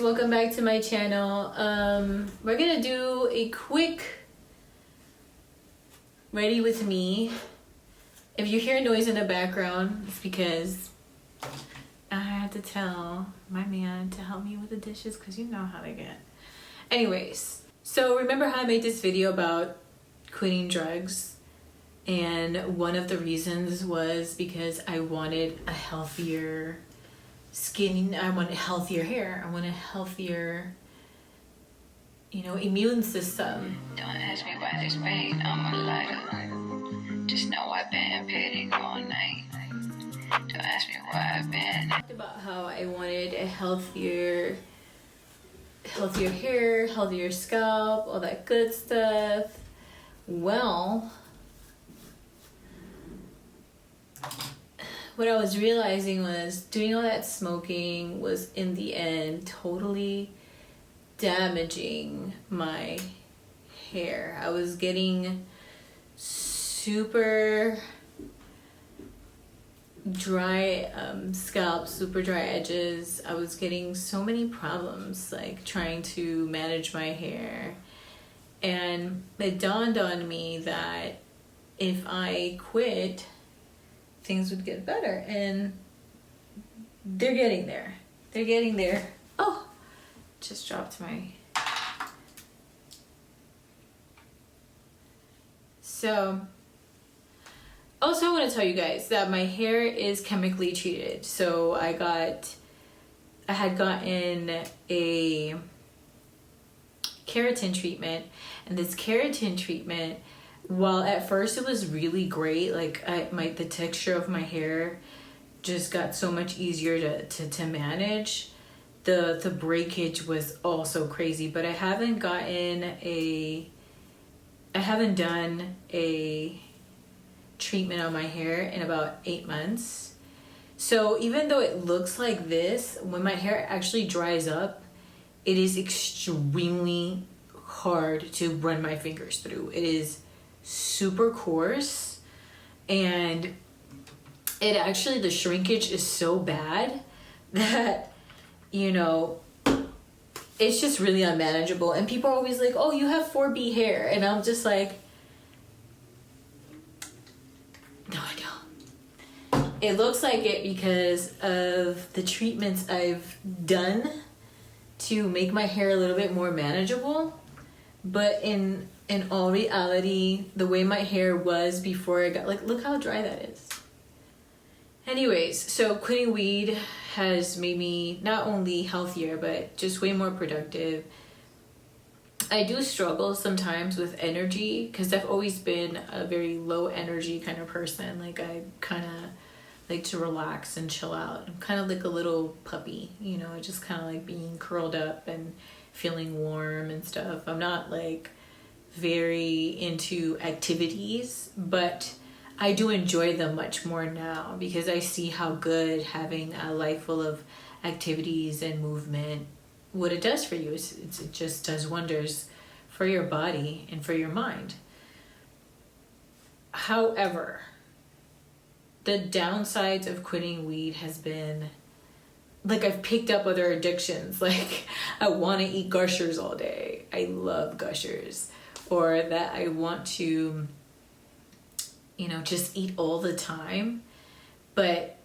Welcome back to my channel. We're gonna do a quick ready with me. If you hear noise in the background, it's because I had to tell my man to help me with the dishes because you know how they get. Anyways, so remember how I made this video about quitting drugs? And one of the reasons was because I wanted a healthier skin, I wanted healthier hair, I wanted a healthier, immune system. Don't ask me why this pain on my lighter. Just know I've been petting all night. Don't ask me why I've been. About how I wanted a healthier hair, healthier scalp, all that good stuff. Well, what I was realizing was doing all that smoking was in the end totally damaging my hair. I was getting super dry scalp, super dry edges. I was getting so many problems like trying to manage my hair. And it dawned on me that if I quit, things would get better, and they're getting there. They're getting there. Oh, just dropped my. So, also I want to tell you guys that my hair is chemically treated. So I had gotten a keratin treatment, and this keratin treatment, while at first it was really great, like the texture of my hair just got so much easier to manage. The breakage was also crazy, but I haven't done a treatment on my hair in about 8 months. So even though it looks like this, when my hair actually dries up, it is extremely hard to run my fingers through. It is super coarse, and the shrinkage is so bad that it's just really unmanageable. And people are always like, oh, you have 4B hair, and I'm just like, no, I don't. It looks like it because of the treatments I've done to make my hair a little bit more manageable, but in all reality, the way my hair was before I got, look how dry that is. Anyways, so quitting weed has made me not only healthier, but just way more productive. I do struggle sometimes with energy because I've always been a very low energy kind of person. Like, I kind of like to relax and chill out. I'm kind of like a little puppy, I just kind of like being curled up and feeling warm and stuff. I'm not like very into activities, but I do enjoy them much more now because I see how good having a life full of activities and movement, what it does for you is it just does wonders for your body and for your mind. However, the downsides of quitting weed has been, like, I've picked up other addictions. Like, I want to eat Gushers all day. I love Gushers. Or that I want to, just eat all the time. But,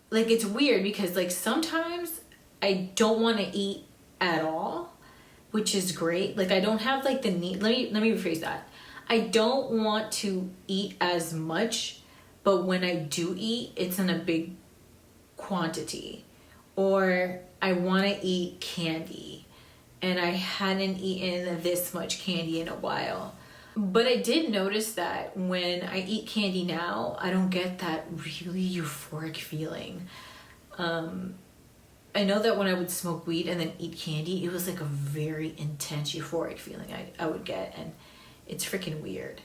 like, it's weird because, like, sometimes I don't want to eat at all, which is great. Like, I don't have, like, the need. Let me rephrase that. I don't want to eat as much, but when I do eat, it's in a big quantity. Or I want to eat candy, and I hadn't eaten this much candy in a while. But I did notice that when I eat candy now, I don't get that really euphoric feeling. I know that when I would smoke weed and then eat candy, it was like a very intense euphoric feeling I would get, and it's freaking weird.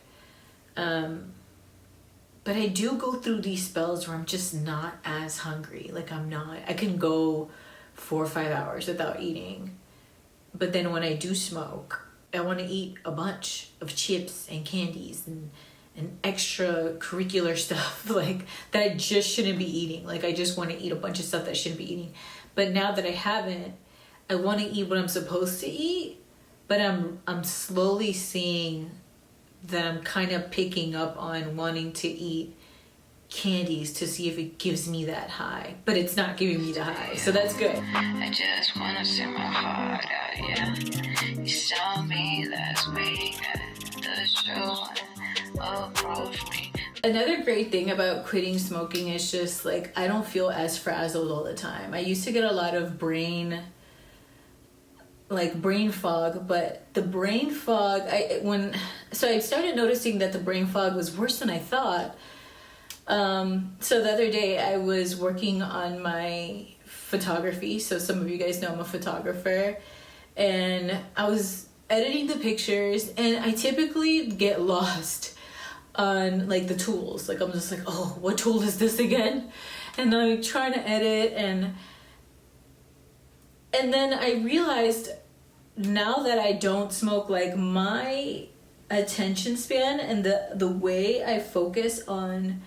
But I do go through these spells where I'm just not as hungry. Like, I can go 4 or 5 hours without eating. But then when I do smoke, I want to eat a bunch of chips and candies and extracurricular stuff like that I just shouldn't be eating. Like, I just want to eat a bunch of stuff that I shouldn't be eating. But now that I haven't, I want to eat what I'm supposed to eat, but I'm slowly seeing that I'm kind of picking up on wanting to eat candies to see if it gives me that high, but it's not giving me the high, so that's good. I just wanna sing my heart out, yeah. You saw me last week at the show, approached me. Another great thing about quitting smoking is just like I don't feel as frazzled all the time. I used to get a lot of brain fog, but the brain fog, I started noticing that the brain fog was worse than I thought. So the other day I was working on my photography. So some of you guys know I'm a photographer, and I was editing the pictures, and I typically get lost on like the tools. Like I'm just like, oh, what tool is this again? And I'm trying to edit, and then I realized now that I don't smoke, like my attention span and the way I focus on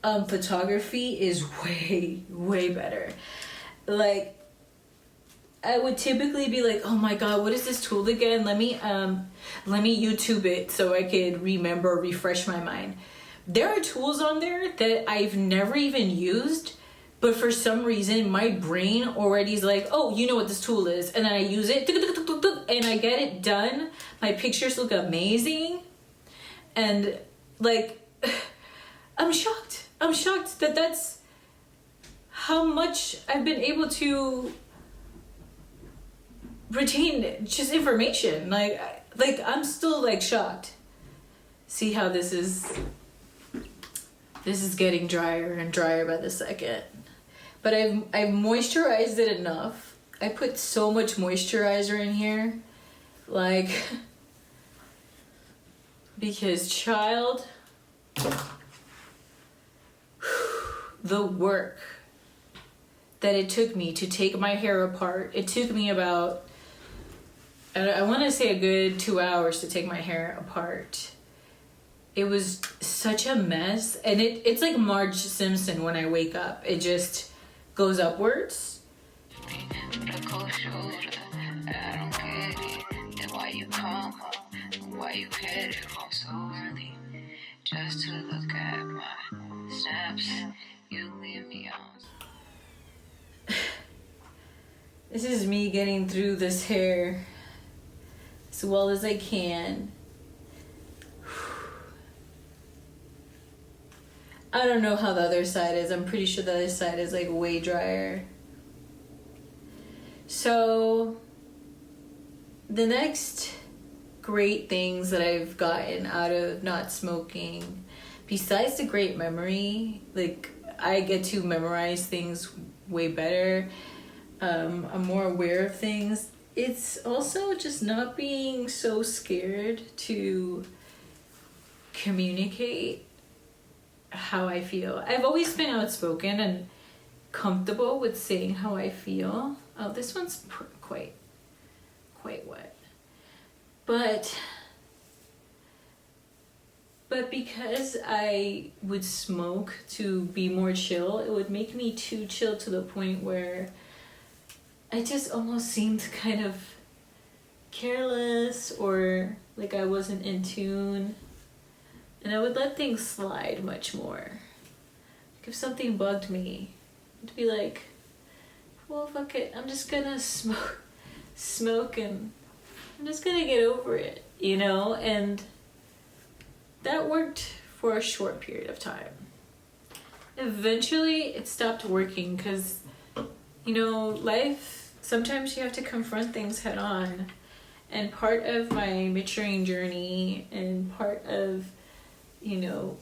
photography is way better. Like I would typically be like, oh my god, what is this tool again? Let me YouTube it so I could refresh my mind. There are tools on there that I've never even used, but for some reason my brain already is like, oh, you know what this tool is, and then I use it and I get it done. My pictures look amazing, and like I'm shocked that that's how much I've been able to retain just information. Like I'm still like shocked. See how this is getting drier and drier by the second. But I've moisturized it enough. I put so much moisturizer in here, like, because child, the work that it took me to take my hair apart. It took me about, I want to say a good 2 hours to take my hair apart. It was such a mess, and it's like Marge Simpson when I wake up. It just goes upwards. With a cold shoulder, I don't get it. Then why you come up? Why you headed home so early? Just to look at my snaps, you leave me on. This is me getting through this hair as well as I can. I don't know how the other side is. I'm pretty sure the other side is like way drier. So the next great things that I've gotten out of not smoking, besides the great memory, like I get to memorize things way better. I'm more aware of things. It's also just not being so scared to communicate how I feel. I've always been outspoken and comfortable with saying how I feel. Oh, this one's quite wet. But because I would smoke to be more chill, it would make me too chill to the point where I just almost seemed kind of careless, or like I wasn't in tune. And I would let things slide much more. Like if something bugged me, I'd be like, well, fuck it. I'm just gonna smoke and I'm just gonna get over it, you know? And that worked for a short period of time. Eventually it stopped working because, you know, life, sometimes you have to confront things head on. And part of my maturing journey and part of, you know,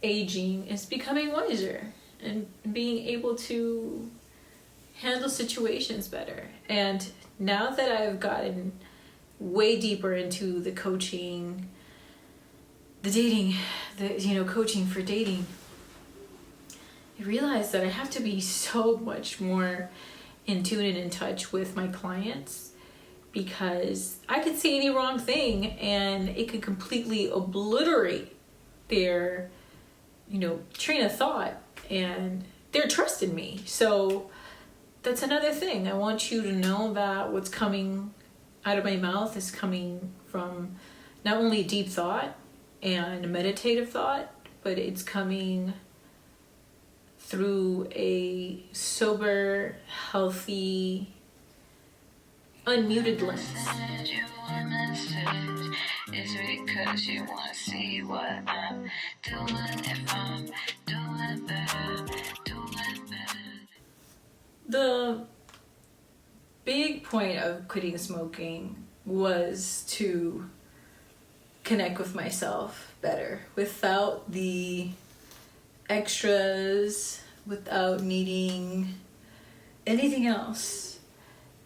aging is becoming wiser and being able to handle situations better. And now that I've gotten way deeper into the coaching, the dating, coaching for dating, I realized that I have to be so much more in tune and in touch with my clients, because I could say any wrong thing and it could completely obliterate their, train of thought and their trust in me. So that's another thing. I want you to know that what's coming out of my mouth is coming from not only deep thought and meditative thought, but it's coming through a sober, healthy, unmuted lens. It's because you wanna see what I'm doing. If I'm doing better, doing better. The big point of quitting smoking was to connect with myself better without the extras, without needing anything else.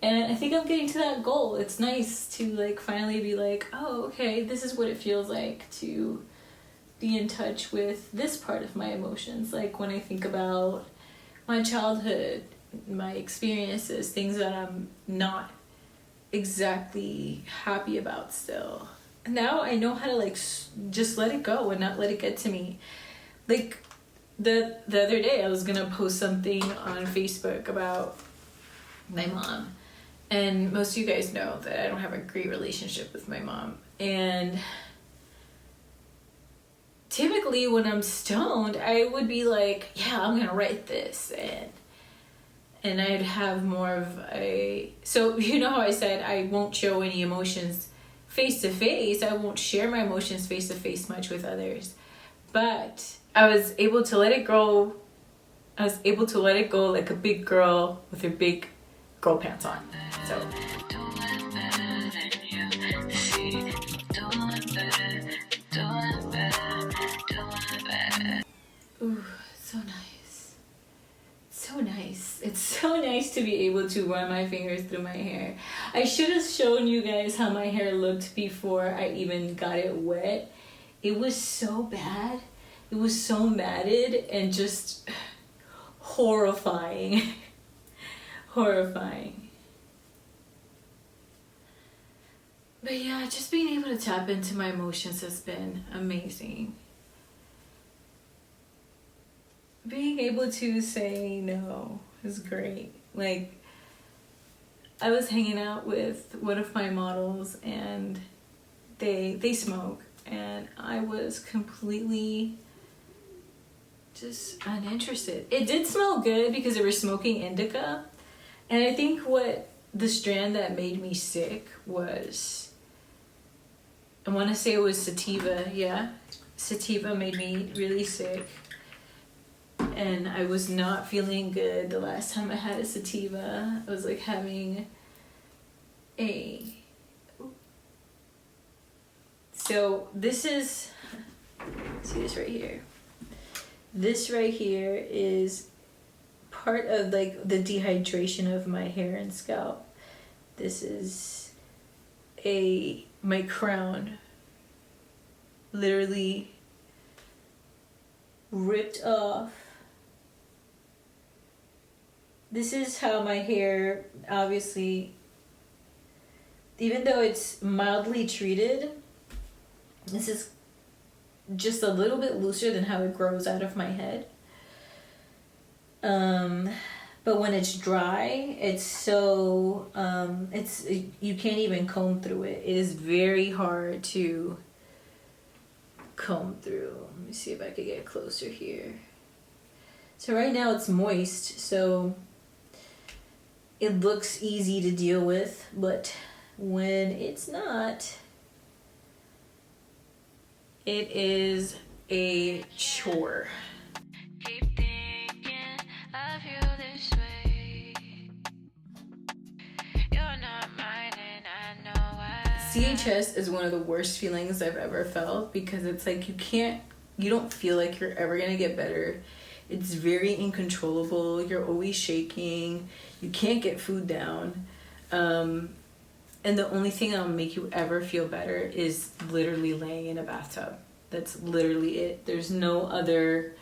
And I think I'm getting to that goal. It's nice to like finally be like, oh, okay, this is what it feels like to be in touch with this part of my emotions. Like when I think about my childhood, my experiences, things that I'm not exactly happy about still. Now I know how to like just let it go and not let it get to me. Like the other day I was gonna post something on Facebook about my mom, and most of you guys know that I don't have a great relationship with my mom, and typically when I'm stoned I would be like, yeah, I'm gonna write this, and I'd have more of a, so you know how I said I won't show any emotions face to face, I won't share my emotions face to face much with others, but I was able to let it go. I was able to let it go like a big girl with her big girl pants on. So Doing better than you see. Doing better, doing better, doing better. ooh, so nice. So nice. It's so nice to be able to run my fingers through my hair. I should have shown you guys how my hair looked before I even got it wet. It was so bad. It was so matted and just horrifying. Horrifying. But yeah, just being able to tap into my emotions has been amazing. Being able to say no is great. Like, I was hanging out with one of my models and they smoke, and I was completely just uninterested. It did smell good because they were smoking indica, and I think what the strand that made me sick was, I want to say it was sativa. Yeah, sativa made me really sick, and I was not feeling good the last time I had a sativa. I was like having a, so this is, see this right here. This right here is part of like the dehydration of my hair and scalp. This is my crown literally ripped off. This is how my hair, obviously, even though it's mildly treated, this is just a little bit looser than how it grows out of my head. But when it's dry, it's so, you can't even comb through it. It is very hard to comb through. Let me see if I could get closer here. So right now it's moist, so it looks easy to deal with, but when it's not, it is a chore. Keep thinking of you this way. You're not mine and I know why. CHS is one of the worst feelings I've ever felt, because it's like you don't feel like you're ever gonna get better. It's very uncontrollable. You're always shaking. You can't get food down. And the only thing that'll make you ever feel better is literally laying in a bathtub. That's literally it. There's no other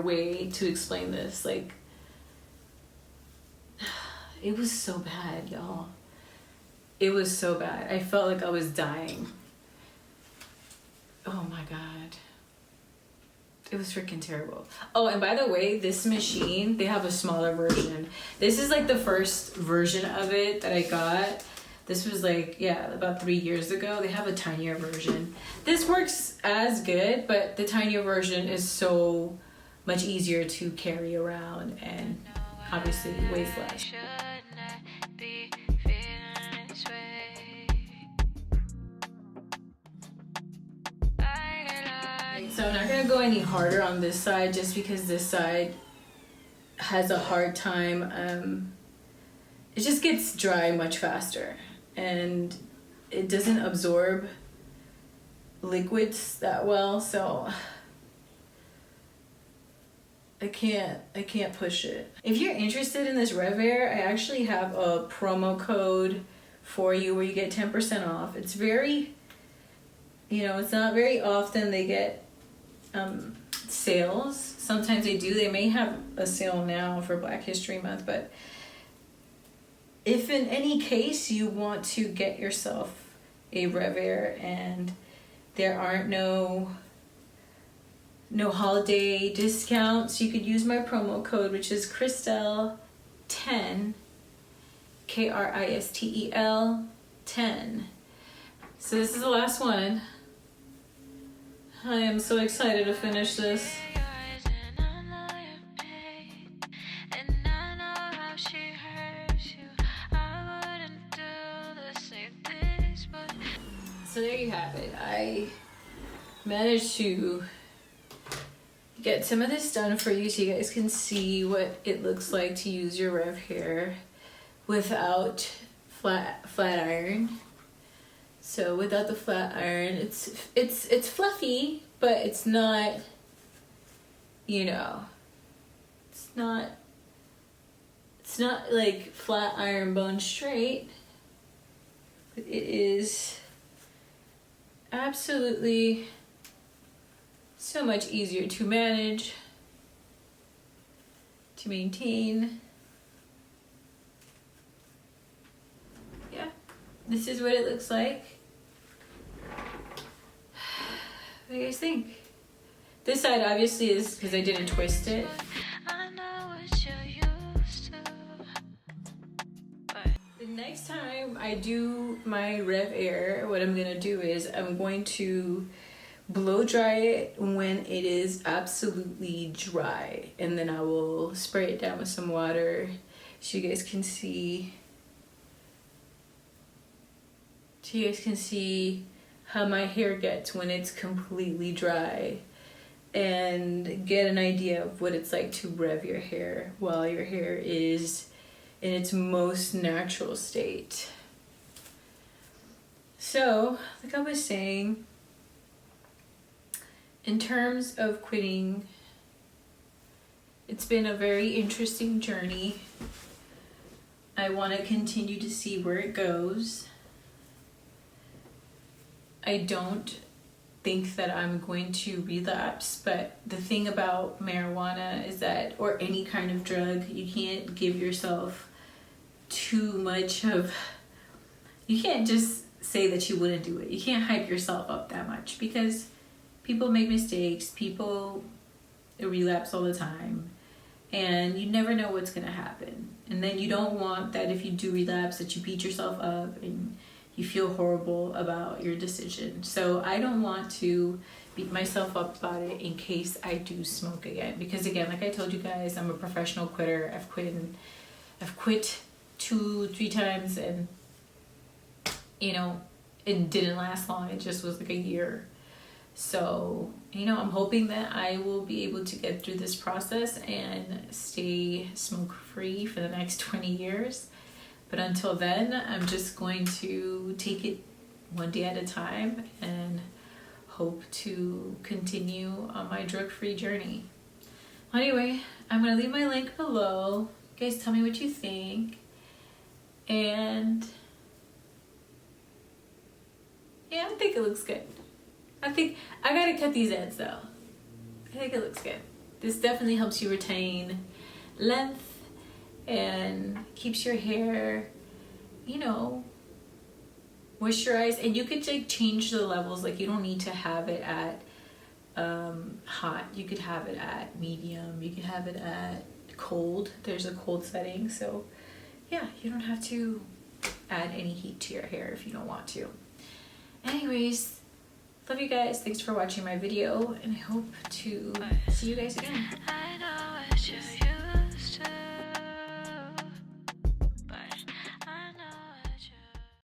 way to explain this. Like, it was so bad, y'all. It was so bad. I felt like I was dying. Oh my God. It was freaking terrible. Oh, and by the way, this machine, they have a smaller version. This is like the first version of it that I got. This was like, yeah, about 3 years ago. They have a tinier version. This works as good, but the tinier version is so much easier to carry around and obviously weighs less. So I'm not gonna go any harder on this side just because this side has a hard time. It just gets dry much faster and it doesn't absorb liquids that well, so I can't push it. If you're interested in this Revair, I actually have a promo code for you where you get 10% off. It's very, it's not very often they get sales. Sometimes they do. They may have a sale now for Black History Month, but if in any case you want to get yourself a Revair and there aren't no holiday discounts, you could use my promo code, which is Kristel10, Kristel 10. So this is the last one. I am so excited to finish this. So there you have it. I managed to get some of this done for you so you guys can see what it looks like to use your Revair without flat iron. So without the flat iron, it's fluffy, but it's not, it's not like flat iron bone straight. But it is absolutely so much easier to manage, to maintain. Yeah, this is what it looks like. What do you guys think? This side obviously is because I didn't twist it. The next time I do my Revair, what I'm gonna do is I'm going to blow dry it when it is absolutely dry, and then I will spray it down with some water so you guys can see how my hair gets when it's completely dry, and get an idea of what it's like to rev your hair while your hair is in its most natural state. So, like I was saying, in terms of quitting, it's been a very interesting journey. I want to continue to see where it goes. I don't think that I'm going to relapse, but the thing about marijuana is that, or any kind of drug, you can't give yourself too much of, you can't just say that you wouldn't do it. You can't hype yourself up that much because people make mistakes, people relapse all the time, and you never know what's gonna happen. And then you don't want that if you do relapse that you beat yourself up and you feel horrible about your decision. So I don't want to beat myself up about it in case I do smoke again. Because again, like I told you guys, I'm a professional quitter. I've quit 2-3 times, and it didn't last long. It just was like a year. So, I'm hoping that I will be able to get through this process and stay smoke-free for the next 20 years. But until then, I'm just going to take it one day at a time and hope to continue on my drug-free journey. Anyway, I'm going to leave my link below. You guys tell me what you think. And yeah, I think it looks good. I think I gotta cut these ends though. I think it looks good. This definitely helps you retain length and keeps your hair, moisturized. And you could change the levels. Like, you don't need to have it at hot. You could have it at medium. You could have it at cold. There's a cold setting. So yeah, you don't have to add any heat to your hair if you don't want to. Anyways, love you guys. Thanks for watching my video, and I hope to see you guys again. I know it's just